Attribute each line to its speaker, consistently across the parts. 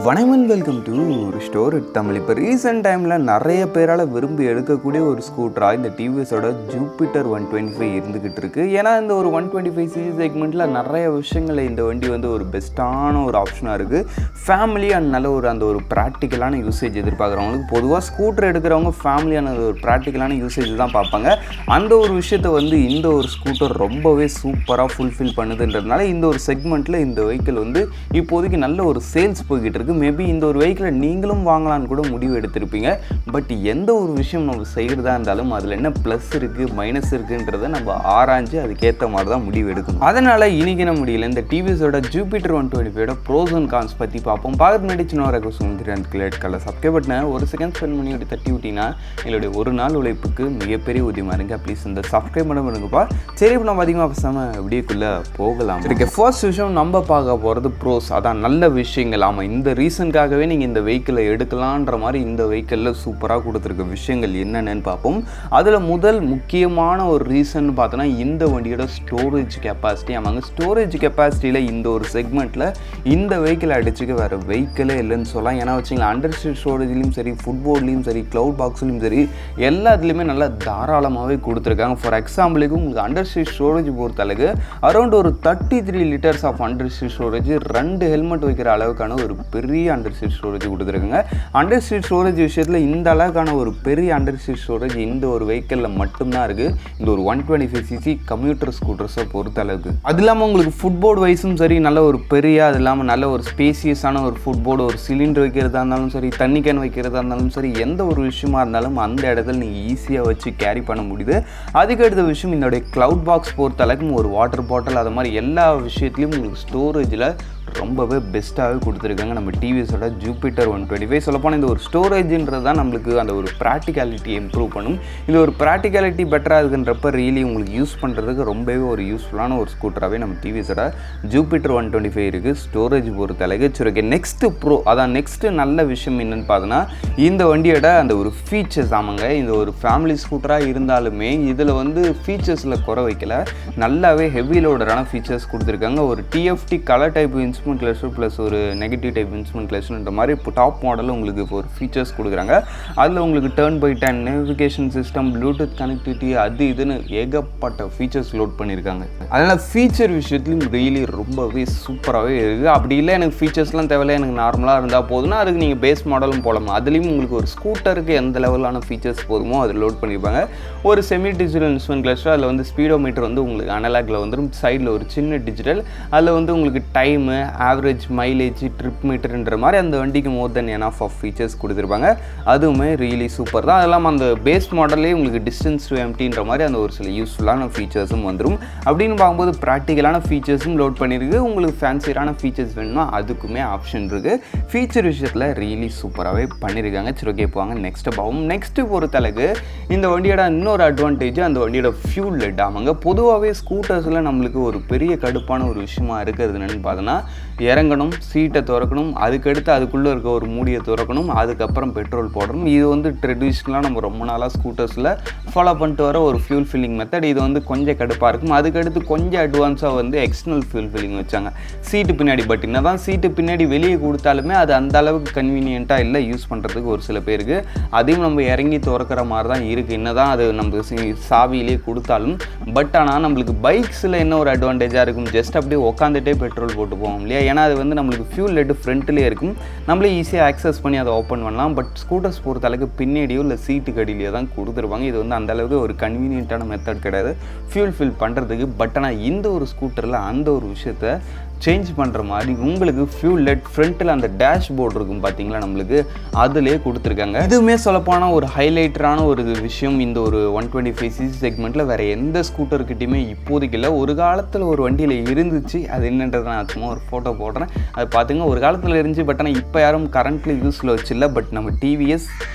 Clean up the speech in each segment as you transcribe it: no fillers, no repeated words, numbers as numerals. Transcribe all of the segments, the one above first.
Speaker 1: வணக்கம் welcome to store Tamil. இப்போ recent டைமில் நிறைய பேரால் விரும்பி எடுக்கக்கூடிய ஒரு ஸ்கூட்டராக இந்த டிவிஎஸோட ஜூபிட்டர் 125 இருந்துக்கிட்டு இருக்குது. ஏன்னா இந்த ஒரு 125cc செக்மெண்ட்டில் நிறைய விஷயங்கள் இந்த வண்டி வந்து ஒரு பெஸ்ட்டான ஒரு ஆப்ஷனாக இருக்குது. ஃபேமிலி அண்ட் நல்ல ஒரு அந்த ஒரு ப்ராக்டிக்கலான யூசேஜ் எதிர்பார்க்குறவங்களுக்கு பொதுவாக ஸ்கூட்டர் எடுக்கிறவங்க ஃபேமிலியான ஒரு ப்ராக்டிக்கலான யூசேஜ் தான் பார்ப்பாங்க. அந்த ஒரு விஷயத்தை வந்து இந்த ஒரு ஸ்கூட்டர் ரொம்பவே சூப்பராக ஃபுல்ஃபில் பண்ணுதுன்றதுனால இந்த ஒரு செக்மெண்ட்டில் இந்த வெஹிக்கிள் வந்து இப்போதைக்கு நல்ல ஒரு சேல்ஸ் போய்கிட்டு இருக்குது. மேபி இந்த ஒரு வெஹிக்கிளை நீங்களும் வாங்கலான்னு கூட முடிவு எடுத்திருப்பீங்க. பட் எந்த ஒரு விஷயம் நம்ம செய்கிறதா இருந்தாலும் அதில் என்ன ப்ளஸ் இருக்குது மைனஸ் இருக்குன்றதை நம்ம ஆராய்ஞ்சு அதுக்கேற்ற மாதிரி தான் முடிவு எடுக்கணும். அதனால் இன்றைக்கி நம்ம முடியல இந்த டிவிஎஸோட ஜூபிட்டர் 125 ப்ரோஸ் அண்ட் கான்ஸ் பற்றி பார்ப்போம். பார்க்க முன்னாடி சின்ன ஒரு கிளேட் கலர் சப்ஸ்கிரைப் பட்டனை ஒரு செகண்ட் ஸ்பெண்ட் பண்ணி அப்படி தட்டி விட்டிங்கன்னா எங்களுடைய ஒரு நாள் உழைப்புக்கு மிகப்பெரிய உதவியாக இருங்க. ப்ளீஸ் இந்த சப்ஸ்கிரைப் பண்ண இருங்கப்பா. சரி, இப்போ நம்ம அதிகமாக பேசாமல் இப்படியேக்குள்ளே போகலாம். இருக்கு ஃபர்ஸ்ட் விஷயம் நம்ம பார்க்க போகிறது ப்ரோஸ். அதான் நல்ல விஷயங்கள். ஆமாம், இந்த ரீசனுக்காகவே நீங்கள் இந்த வெஹிக்கிளை எடுக்கலான்ற மாதிரி இந்த வெஹிக்கிளில் சூப்பராக கொடுத்துருக்க விஷயங்கள் என்னென்னு பார்ப்போம். அதில் முதல் முக்கியமான ஒரு ரீசன் பார்த்தோன்னா இந்த வண்டியோட ஸ்டோரேஜ் கெப்பாசிட்டி. ஆமாங்க, ஸ்டோரேஜ் கெப்பாசிட்டியில் இந்த ஒரு செக்மெண்ட்டில் இந்த வெஹிக்கிளை அடிச்சுக்க வேறு வெஹிக்கிளே இல்லைன்னு சொல்லலாம். ஏன்னா வச்சிங்களா, அண்டர் ஸ்டோரேஜ் ஸ்டோரேஜ்லேயும் சரி, ஃபுட்போர்ட்லேயும் சரி, க்ளவுட் பாக்ஸ்லையும் சரி, எல்லாத்துலேயுமே நல்லா தாராளமாகவே கொடுத்துருக்காங்க. ஃபார் எக்ஸாம்பிளுக்கு உங்களுக்கு அண்டர் ஸ்டோரேஜ் பொறுத்தளவுக்கு அரௌண்ட் ஒரு 33 litres of under storage, 2 helmet வைக்கிற அளவுக்கான ஒரு பெரிய அண்டர் ஸ்டோரேஜ் கொடுத்துருக்குங்க. அண்டர் ஸ்டோரேஜ் விஷயத்தில் இந்த அளவுக்கான ஒரு பெரிய அண்டர் ஸ்டோரேஜ் இந்த ஒரு வெஹிக்கிளில் மட்டும்தான் இருக்குது இந்த ஒரு 125cc கம்யூட்டர் ஸ்கூட்டர்ஸை பொறுத்த அளவுக்கு. அது இல்லாமல் உங்களுக்கு ஃபுட்போர்டு வைஸும் சரி, நல்ல ஒரு பெரிய, அது இல்லாமல் நல்ல ஒரு ஸ்பேசியஸான ஒரு ஃபுட்போர்டு, ஒரு சிலிண்டர் வைக்கிறதா இருந்தாலும் சரி, தண்ணி கேன் வைக்கிறதா இருந்தாலும் சரி, எந்த ஒரு விஷயமா இருந்தாலும் அந்த இடத்துல நீங்கள் ஈஸியாக வச்சு கேரி பண்ண முடியுது. அதுக்கு அடுத்த விஷயம், இதோடைய க்ளவுட் பாக்ஸ் பொறுத்த அளவுக்கு ஒரு வாட்டர் பாட்டில், அது மாதிரி எல்லா விஷயத்துலையும் உங்களுக்கு ஸ்டோரேஜில் ரொம்பவே பெஸ்ட்டாகவே கொடுத்துருக்காங்க நம்ம டிவிஎஸோட ஜூபிட்டர் 125. சொல்லப்போனால் இந்த ஒரு ஸ்டோரேஜ்ன்றது தான் நம்மளுக்கு அந்த ஒரு ப்ராக்டிகாலிட்டி இம்ப்ரூவ் பண்ணும். இந்த ஒரு ப்ராக்டிகாலிட்டி பெட்டராக இருக்குன்றப்ப ரியலி உங்களுக்கு யூஸ் பண்ணுறதுக்கு ரொம்பவே ஒரு யூஸ்ஃபுல்லான ஒரு ஸ்கூட்டராகவே நம்ம டிவிஎஸோட ஜூபிட்டர் 125 இருக்குது ஸ்டோரேஜ் பொறுத்த அளவுக்கு. சரி, நெக்ஸ்ட்டு ப்ரோ, அதான் நெக்ஸ்ட்டு நல்ல விஷயம் என்னென்னு பார்த்தோன்னா இந்த வண்டியோட அந்த ஒரு ஃபீச்சர்ஸ். ஆமாங்க, இந்த ஒரு ஃபேமிலி ஸ்கூட்டராக இருந்தாலுமே இதில் வந்து ஃபீச்சர்ஸில் குறை வைக்கல, நல்லாவே ஹெவி லோடரான ஃபீச்சர்ஸ் கொடுத்துருக்காங்க. ஒரு TFT colour type instrument cluster plus ஒரு நெகட்டிவ் டைப் இன்ஸ்ட்ருமெண்ட் கிளஸ்டர்ன்ற மாதிரி இப்போ டாப் மாடலில் உங்களுக்கு இப்போ ஒரு ஃபீச்சர்ஸ் கொடுக்குறாங்க. அதில் உங்களுக்கு turn by turn navigation system, Bluetooth connectivity, அது இதுன்னு ஏகப்பட்ட ஃபீச்சர்ஸ் லோட் பண்ணியிருக்காங்க. அதனால் ஃபீச்சர் விஷயத்துலையும் ரியலி ரொம்பவே சூப்பராகவே இருக்குது. அப்படி இல்லை எனக்கு ஃபீச்சர்ஸ்லாம் தேவையில்லை, எனக்கு நார்மலாக இருந்தால் போதுன்னா அதுக்கு நீங்கள் பேஸ் மாடலும் போடலாம். அதுலேயும் உங்களுக்கு ஒரு ஸ்கூட்டருக்கு எந்த லெவலான ஃபீச்சர்ஸ் போதுமோ அது லோட் பண்ணியிருப்பாங்க. ஒரு செமி டிஜிட்டல் இன்ஸ்ட்ருமெண்ட் கிளஸ்டர், அதில் வந்து ஸ்பீடோமீட்டர் வந்து உங்களுக்கு அனலாகில் வந்துடும், சைடில் ஒரு சின்ன டிஜிட்டல், அதில் வந்து உங்களுக்கு டைமு, ஆவரேஜ் மைலேஜ், ட்ரிப் மீட்டர்ன்ற மாதிரி அந்த வண்டிக்கு மோர் தென் எனஃப் ஆஃப் ஃபீச்சர்ஸ் கொடுத்துருப்பாங்க. அதுவுமே ரியலி சூப்பர் தான். அதெல்லாம் அந்த பேஸ் மாடல்லே உங்களுக்கு டிஸ்டன்ஸ் டு எம்டின்ற மாதிரி அந்த ஒரு சில யூஸ்ஃபுல்லான ஃபீச்சர்ஸும் வந்துடும். அப்படின்னு பார்க்கும்போது ப்ராக்டிக்கலான ஃபீச்சர்ஸும் லோட் பண்ணியிருக்கு. உங்களுக்கு ஃபேன்சியரான ஃபீச்சர்ஸ் வேணும்னா அதுக்குமே ஆப்ஷன் இருக்குது. ஃபீச்சர் விஷயத்தில் ரியலி சூப்பராகவே பண்ணியிருக்காங்க. சரி, ஓகே, போவாங்க நெக்ஸ்ட்டு பார்ப்போம். நெக்ஸ்ட்டு பொறுத்தளவுக்கு இந்த வண்டியோட இன்னொரு அட்வான்டேஜ் அந்த வண்டியோட ஃபியூல் லெட். ஆமாங்க, பொதுவாகவே ஸ்கூட்டர்ஸில் நம்மளுக்கு ஒரு பெரிய கடுப்பான ஒரு விஷயமா இருக்கிறது என்னென்னு பார்த்தோன்னா, இறங்கணும், சீட்டை திறக்கணும், அதுக்கடுத்து அதுக்குள்ளே இருக்க ஒரு மூடியை திறக்கணும், அதுக்கப்புறம் பெட்ரோல் போடணும். இது வந்து ட்ரெடிஷ்னலாக நம்ம ரொம்ப நாளாக ஸ்கூட்டர்ஸில் ஃபாலோ பண்ணிட்டு வர ஒரு ஃபியூல் ஃபில்லிங் மெத்தட். இது வந்து கொஞ்சம் கடுப்பாக இருக்கும். அதுக்கடுத்து கொஞ்சம் அட்வான்ஸாக வந்து எக்ஸ்டர்னல் ஃபியூல் ஃபில்லிங் வச்சாங்க சீட்டு பின்னாடி. பட் என்ன தான் சீட்டு பின்னாடி வெளியே கொடுத்தாலுமே அது அந்த அளவுக்கு கன்வீனியண்ட்டாக இல்லை யூஸ் பண்ணுறதுக்கு ஒரு சில பேருக்கு. அதையும் நம்ம இறங்கி திறக்கிற மாதிரி தான் இருக்குது, என்ன தான் அது நம்ம சாவியிலே கொடுத்தாலும். பட் ஆனால் நம்மளுக்கு பைக்ஸில் என்ன ஒரு அட்வான்டேஜாக இருக்கும், ஜஸ்ட் அப்படியே உட்காந்துட்டே பெட்ரோல் போட்டு போவோம் இல்லையா. ஏன்னா அது வந்து நம்மளுக்கு ஃபியூல் லெட்டு ஃப்ரண்ட்லேயே இருக்கும், நம்மளே ஈஸியாக ஆக்சஸ் பண்ணி அதை ஓப்பன் பண்ணலாம். பட் ஸ்கூட்டர்ஸ் பொறுத்த அளவுக்கு பின்னாடியோ இல்லை சீட்டுக்கு அடியிலையோ தான் கொடுத்துருவாங்க. இது வந்து அந்தளவுக்கு ஒரு கன்வீனியண்ட்டான மெத்தட் கிடையாது ஃபியூல் ஃபில் பண்ணுறதுக்கு. பட் ஆனால் இந்த ஒரு ஸ்கூட்டரில் அந்த ஒரு விஷயத்தை சேஞ்ச் பண்ணுற மாதிரி உங்களுக்கு ஃபியூல் லெட் ஃப்ரண்ட்டில் அந்த டேஷ் போர்டு இருக்கும் பார்த்தீங்களா, நம்மளுக்கு அதிலே கொடுத்துருக்காங்க. இதுவுமே சொல்லப்போனால் ஒரு ஹைலைட்டரான ஒரு விஷயம் இந்த ஒரு 125cc செக்மெண்ட்டில் வேறு எந்த ஸ்கூட்டர்கிட்டையுமே இப்போதைக்கு இல்லை. ஒரு காலத்தில் ஒரு வண்டியில் இருந்துச்சு, அது என்னன்றது நான் சும்மா ஒரு ஃபோட்டோ போடுறேன், அது பார்த்துங்க. ஒரு காலத்தில் இருந்துச்சு, பட் ஆனால் இப்போ யாரும் கரண்ட்லி யூஸில் வச்சில்லை. பட் நம்ம டிவிஎஸ்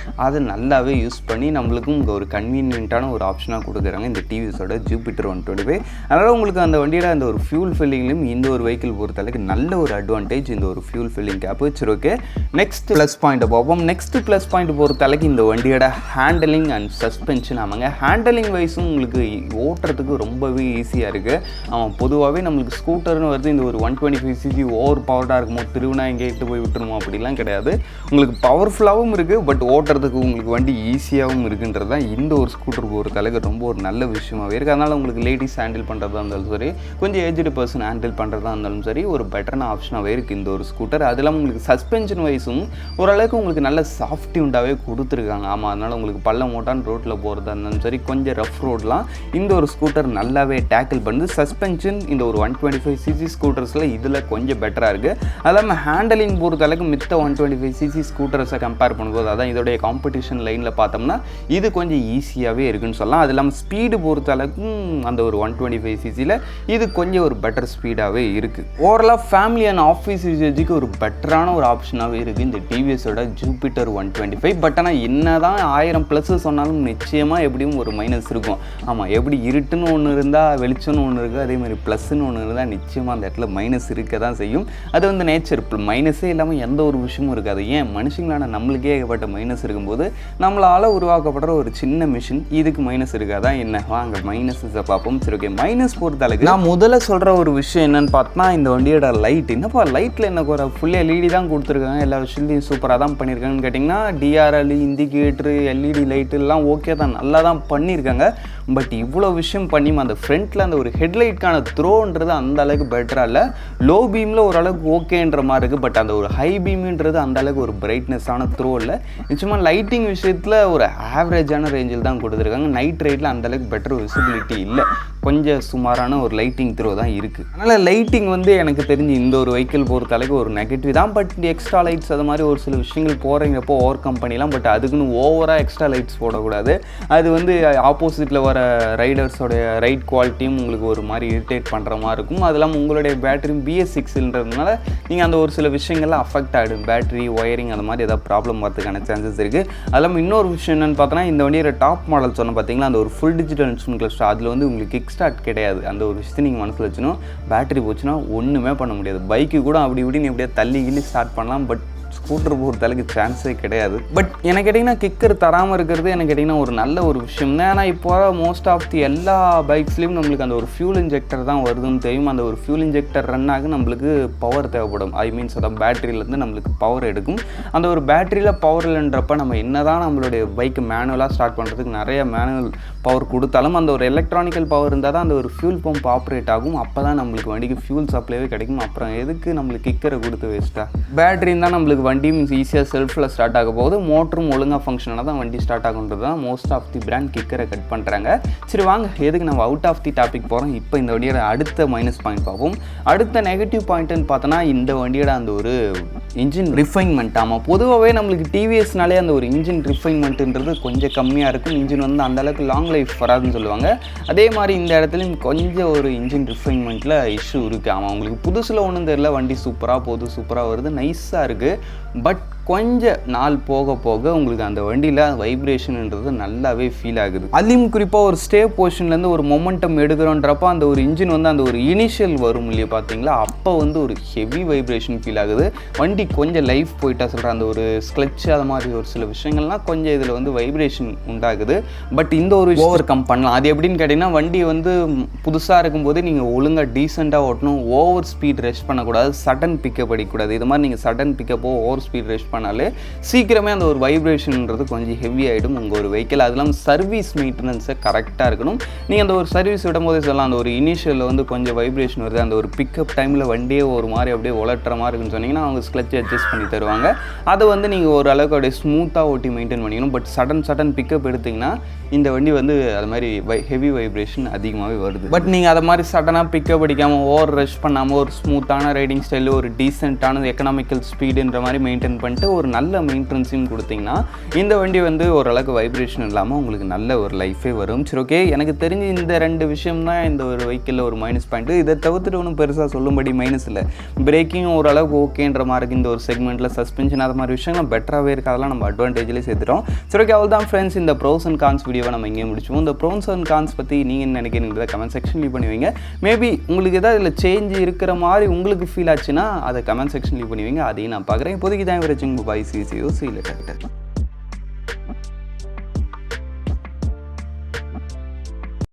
Speaker 1: அதை நல்லாவே யூஸ் பண்ணி நம்மளுக்கும் இங்கே ஒரு கன்வீனியண்ட்டான ஒரு ஆப்ஷனாக கொடுக்குறாங்க இந்த டிவிஎஸோட ஜூபிட்டர் 125. அதனால் உங்களுக்கு அந்த வண்டியோட அந்த ஒரு ஃபியூல் ஃபில்லிங்லையும் இந்த ஒரு வெஹிக்கிள் வெஹிக்கிள் பொறுத்தளவுக்கு நல்ல ஒரு அட்வான்டேஜ் இந்த ஒரு ஃபியூல் ஃபில்லிங் கேப். சரி ஓகே, நெக்ஸ்ட் ப்ளஸ் பாயிண்ட் பார்ப்போம். நெக்ஸ்ட் ப்ளஸ் பாயிண்ட் பொறுத்தளவுக்கு இந்த வண்டியோட ஹேண்டலிங் அண்ட் சஸ்பென்ஷன். ஆமாங்க, ஹேண்டலிங் வைஸும் உங்களுக்கு ஓட்டுறதுக்கு ரொம்பவே ஈஸியாக இருக்குது. ஆமாம், பொதுவாகவே நம்மளுக்கு ஸ்கூட்டர்னு வருது இந்த ஒரு 125cc ஓவர் பவர்டாக இருக்குமோ, திருவினா எங்கே இட்டு போய் விட்டுருமோ அப்படிலாம் கிடையாது. உங்களுக்கு பவர்ஃபுல்லாகவும் இருக்குது, பட் ஓட்டுறதுக்கு உங்களுக்கு வண்டி ஈஸியாகவும் இருக்குன்றது தான் இந்த ஒரு ஸ்கூட்டர் பொறுத்தளவுக்கு ரொம்ப ஒரு நல்ல விஷயமாகவே இருக்குது. அதனால் உங்களுக்கு லேடிஸ் ஹேண்டில் பண்ணுறதா இருந்தாலும் சரி, கொஞ்சம் ஏஜ்டு பர்சன் ஹேண்டில் பண்ணுறதா இருந்தாலும் சரி, ஒரு பெட்டரான ஆப்ஷனாகவே இருக்குது இந்த ஒரு ஸ்கூட்டர். அது இல்லாமல் உங்களுக்கு சஸ்பென்ஷன் வைஸும் ஓரளவுக்கு உங்களுக்கு நல்ல சாஃப்டி உண்டாகவே கொடுத்துருக்காங்க. ஆமாம், அதனால் உங்களுக்கு பள்ளம் மோட்டான் ரோட்டில் போகிறதா இருந்தாலும் சரி, கொஞ்சம் ரஃப் ரோட்லாம் இந்த ஒரு ஸ்கூட்டர் நல்லாவே டேக்கிள் பண்ணுது. சஸ்பென்ஷன் இந்த ஒரு 125cc ஸ்கூட்டர்ஸில் இதில் கொஞ்சம் பெட்டராக இருக்குது. அது இல்லாமல் ஹேண்டலிங் பொறுத்தளவுக்கு மித்த 125cc ஸ்கூட்டர்ஸை கம்பேர் பண்ணும்போது, அதான் இதோடைய காம்படிஷன் லைனில் பார்த்தோம்னா இது கொஞ்சம் ஈஸியாகவே இருக்குன்னு சொல்லலாம். அது இல்லாமல் ஸ்பீடு பொறுத்தளவுக்கும் அந்த ஒரு 125cc இது கொஞ்சம் ஒரு பெட்டர் ஸ்பீடாகவே இருக்குது. ஓவராலாக ஃபேமிலி அண்ட் ஆஃபீஸ் யூசேஜுக்கு ஒரு பெட்டரான ஒரு ஆப்ஷனாகவே இருக்குது இந்த டிவிஎஸோட ஜூபிட்டர் 125. பட் ஆனால் என்ன தான் 1000+ சொன்னாலும் நிச்சயமாக எப்படியும் ஒரு மைனஸ் இருக்கும். ஆமாம், எப்படி இருட்டுன்னு ஒன்று இருந்தால் வெளிச்சம்னு ஒன்று இருக்குது, அதேமாதிரி ப்ளஸ்ன்னு ஒன்று இருந்தால் நிச்சயமாக அந்த இடத்துல மைனஸ் இருக்க தான் செய்யும். அது வந்து நேச்சர். மைனஸே இல்லாமல் எந்த ஒரு விஷயமும் இருக்காது. ஏன் மனுஷங்களான நம்மளுக்கே ஏகப்பட்ட மைனஸ் இருக்கும்போது நம்மளால் உருவாக்கப்படுற ஒரு சின்ன மிஷின் இதுக்கு மைனஸ் இருக்காதான் என்ன? வாங்க மைனஸை பார்ப்போம். சரி ஓகே, மைனஸ் பொறுத்தளவுக்கு நான் முதல்ல சொல்கிற ஒரு விஷயம் என்னென்னு பார்த்தா, இந்த வண்டியோட லைட். என்னப்பா லைட்டில் என்ன குறை? ஃபுல் எல்இடி தான் கொடுத்துருக்காங்க, எல்லா விஷயத்தையும் சூப்பராக தான் பண்ணியிருக்காங்கன்னு கேட்டிங்கன்னா, டிஆர்எல், இண்டிகேட்ரு, எல்இடி லைட்டு எல்லாம் ஓகே தான், நல்லா தான் பண்ணியிருக்காங்க. பட் இவ்வளோ விஷயம் பண்ணியும் அந்த ஃப்ரண்ட்டில் அந்த ஒரு ஹெட்லைட்கான த்ரோன்றது அந்த அளவுக்கு பெட்டராக இல்லை. லோ பீமில் ஓரளவுக்கு ஓகேன்ற மாதிரி இருக்குது, பட் அந்த ஒரு ஹை பீம்ன்றது அந்த அளவுக்கு ஒரு பிரைட்னஸான த்ரோ இல்லை. நிச்சயமாக லைட்டிங் விஷயத்தில் ஒரு ஆவரேஜான ரேஞ்சில் தான் கொடுத்துருக்காங்க. நைட் ரைட்டில் அந்தளவுக்கு பெட்டர் விசிபிலிட்டி இல்லை, கொஞ்சம் சுமாரான ஒரு லைட்டிங் த்ரோ தான் இருக்குது. அதனால் லைட்டிங் வந்து எனக்கு தெரிஞ்சு இந்த ஒரு வெஹிக்கிள் பொறுத்தளவுக்கு ஒரு நெகட்டிவ் தான். பட் எக்ஸ்ட்ரா லைட்ஸ் அது மாதிரி ஒரு சில விஷயங்கள் போகிறப்போ ஓவர் கம்பெனிலாம், பட் அதுக்குன்னு ஓவராக எக்ஸ்ட்ரா லைட்ஸ் போடக்கூடாது. அது வந்து ஆப்போசிட்டில் வர ரைடர்ஸோடைய ரைட் குவாலிட்டியும் உங்களுக்கு ஒரு மாதிரி இரிட்டேட் பண்ணுற மாதிரி இருக்கும். அது இல்லாமல் உங்களுடைய பேட்டரியும் BS6ன்றதுனால நீங்கள் அந்த ஒரு சில விஷயங்கள்லாம் அஃபெக்ட் ஆகிடும். பேட்டரி ஒயரிங் அந்த மாதிரி ஏதாவது ப்ராப்ளம் வரதுக்கான சான்சஸ் இருக்குது. அது இல்லாமல் இன்னொரு விஷயம் என்னென்னு பார்த்தோன்னா, இந்த வண்டியோட டாப் மாடல் சொன்ன பார்த்தீங்களா, அந்த ஒரு ஃபுல் டிஜிட்டல் இன்ஸ்ட்ருமெண்ட் கிளஸ்டர், அதில் வந்து உங்களுக்கு கிக் ஸ்டார்ட் கிடையாது. அந்த ஒரு விஷயத்தை நீங்கள் மனசில் வச்சுணும். பேட்டரி போச்சுன்னா ஒன்றுமே பண்ண முடியாது. பைக்கு கூட அப்படி இப்படின்னு எப்படியா தள்ளி கிள்ளி ஸ்டார்ட் பண்ணலாம், பட் ஸ்கூட்டர் பொறுத்தளவுக்கு சான்ஸே கிடையாது. பட் எனக்கு கேட்டிங்கன்னா கிக்கர் தராமல் இருக்கிறது எனக்கு கேட்டிங்கன்னா ஒரு நல்ல ஒரு விஷயம் தான். ஏன்னா இப்போ மோஸ்ட் ஆஃப் தி எல்லா பைக்ஸ்லேயும் நம்மளுக்கு அந்த ஒரு ஃபியூல் இன்ஜெக்டர் தான் வருதுன்னு தெரியும். அந்த ஒரு ஃபியூல் இன்ஜெக்டர் ரன் ஆக நம்மளுக்கு பவர் தேவைப்படும். ஐ மீன்ஸ் அதான் பேட்டரியிலேருந்து நம்மளுக்கு பவர் எடுக்கும். அந்த ஒரு பேட்டரியில் பவர் இல்லைன்றப்ப நம்ம என்ன தான் நம்மளுடைய பைக்கு மேனுவலாக ஸ்டார்ட் பண்ணுறதுக்கு நிறைய மேனுவல் பவர் கொடுத்தாலும் அந்த ஒரு எலக்ட்ரானிக்கல் பவர் இருந்தால் தான் அந்த ஒரு ஃபியூல் பம்ப் ஆப்ரேட் ஆகும். அப்போ தான் நம்மளுக்கு வண்டிக்கு ஃபியூல் சப்ளைவே கிடைக்கும். அப்புறம் எதுக்கு நம்மளுக்கு கிக்கரை கொடுத்து வேஸ்ட்டாக? பேட்டரி தான் நம்மளுக்கு வண்டியும் ஈஸியாக செல்ஃபில் ஸ்டார்ட் ஆக போகுது. மோட்டரும் ஒழுங்காக ஃபங்க்ஷனாக தான் வண்டி ஸ்டார்ட் ஆகுன்றது தான் மோஸ்ட் ஆஃப் தி பிராண்ட் கிக்கரை கட் பண்ணுறாங்க. சரி வாங்க, எதுக்கு நம்ம அவுட் ஆஃப் தி டாபிக் போகிறோம். இப்போ இந்த வண்டியோட அடுத்த மைனஸ் பாயிண்ட் பார்ப்போம். அடுத்த நெகட்டிவ் பாயிண்ட்டுன்னு பார்த்தோன்னா, இந்த வண்டியோட அந்த ஒரு இன்ஜின் ரிஃபைன்மெண்ட். ஆமாம், பொதுவாகவே நம்மளுக்கு டிவிஎஸ்னாலே அந்த ஒரு இன்ஜின் ரிஃபைன்மெண்ட்டுன்றது கொஞ்சம் கம்மியாக இருக்கும். இன்ஜின் வந்து அந்தளவுக்கு லாங் லைஃப் வராதுன்னு சொல்லுவாங்க. அதே மாதிரி இந்த இடத்துலையும் கொஞ்சம் ஒரு இன்ஜின் ரிஃபைன்மெண்ட்டில் இஷ்யூ இருக்குது. ஆமாம், உங்களுக்கு புதுசில் ஒன்றும் தெரியல, வண்டி சூப்பராக போகுது, சூப்பராக வருது, நைஸாக இருக்குது. பட் கொஞ்சம் நாள் போக போக உங்களுக்கு அந்த வண்டியில் வைப்ரேஷன்ன்றது நல்லாவே ஃபீல் ஆகுது. அதுலேயும் குறிப்பாக ஒரு ஸ்டே பொசிஷன்லேருந்து ஒரு மொமெண்டம் எடுக்கிறோன்றப்ப அந்த ஒரு இன்ஜின் வந்து அந்த ஒரு இனிஷியல் வரும் இல்லையா பார்த்தீங்களா, அப்போ வந்து ஒரு ஹெவி வைப்ரேஷன் ஃபீல் ஆகுது. வண்டி கொஞ்சம் லைஃப் போயிட்டா சொல்கிறேன், அந்த ஒரு ஸ்க்ளட்ச் அது மாதிரி ஒரு சில விஷயங்கள்லாம் கொஞ்சம் இதில் வந்து வைப்ரேஷன் உண்டாகுது. பட் இந்த ஒரு ஓவர் கம் பண்ணலாம். அது எப்படின்னு கேட்டிங்கன்னா, வண்டி வந்து புதுசாக இருக்கும்போது நீங்கள் ஒழுங்காக டீசெண்டாக ஓட்டணும். ஓவர் ஸ்பீட் ரெஸ்ட் பண்ணக்கூடாது, சடன் பிக்கப் அடிக்கக்கூடாது. இது மாதிரி நீங்கள் சடன் பிக்கப்போ ஓவர் ஸ்பீட் ரெஸ்ட் பண்ணாலே சீக்கிரமே அந்த ஒரு வைப்ரேஷன்ன்றது கொஞ்சம் ஹெவி ஆகிடும் உங்கள் ஒரு வெஹிக்கிள். அது இல்லாமல் சர்வீஸ் மெயின்டெனன்ஸை கரெக்டாக இருக்கணும். நீங்கள் அந்த ஒரு சர்வீஸ் விடும்போதே சொல்லலாம், அந்த ஒரு இனிஷியலில் வந்து கொஞ்சம் வைப்ரேஷன் வருது, அந்த ஒரு பிக்கப் டைமில் வண்டியே ஒரு மாதிரி அப்படியே உலட்டுற மாதிரி இருக்குன்னு சொன்னீங்கன்னா அவங்க ஸ்க்ளட்ச் அட்ஜஸ்ட் பண்ணி தருவாங்க. அதை வந்து நீங்கள் ஒரு அளவுக்கு அப்படியே ஸ்மூத்தாக ஓட்டி மெயின்டைன் பண்ணிக்கணும். பட் சடன் பிக்கப் எடுத்திங்கன்னா இந்த வண்டி வந்து அது மாதிரி ஹெவி வைப்ரேஷன் அதிகமாகவே வருது. பட் நீங்கள் அதை மாதிரி சடனாக பிக்கப் அடிக்காமல் ஓவர் ரஷ் பண்ணாமல் ஒரு ஸ்மூத்தான ரைடிங் ஸ்டைலு, ஒரு டீசெண்டான எக்கனாமிக்கல் ஸ்பீடுன்ற மாதிரி மெயின்டைன் பண்ணிட்டு ஒரு நல்ல மெயின்டெனன்ஸையும் கொடுத்தீங்கன்னா இந்த வண்டி வந்து ஓரளவுக்கு வைப்ரேஷன் இல்லாமல் உங்களுக்கு நல்ல ஒரு லைஃபே வரும். சரி, ஓகே, எனக்கு தெரிஞ்சு இந்த 2 விஷயம் தான் இந்த ஒரு வெஹிக்கிளில் ஒரு மைனஸ் பாயிண்ட்டு. இதை தவிர்த்துட்டு ஒன்றும் பெருசாக சொல்லும்படி மைனஸ் இல்லை. பிரேக்கிங் ஓரளவுக்கு ஓகேன்ற மாதிரி இருக்குது இந்த ஒரு செக்மெண்ட்டில். சஸ்பென்ஷன் அது மாதிரி விஷயங்கள் பெட்டராகவே இருக்காதெல்லாம் நம்ம அட்வான்டேஜ்லேயே சேர்த்துட்டோம். சரி, ஓகே, அவ்வளோ தான் ஃப்ரெண்ட்ஸ். இந்த ப்ரோஸ் அண்ட் கான்ஸ் வீடியோவை நம்ம இங்கே முடிச்சுவோம். இந்த ப்ரோஸ் அண்ட் கான்ஸ் பற்றி நீங்கள் என்ன நினைக்கிறீங்க கமெண்ட் செக்ஷன் லீவ் பண்ணுவீங்க. மேபி உங்களுக்கு ஏதாவது இதில் சேஞ்ச் இருக்கிற மாதிரி உங்களுக்கு ஃபீல் ஆச்சுன்னா அதை கமெண்ட் செக்ஷன் லீவ் பண்ணுவீங்க. அதையும் நான் பார்க்குறேன். இப்போதைக்கு தான் வச்சுங்க. பாய், சி யூ சி லேட்டர்.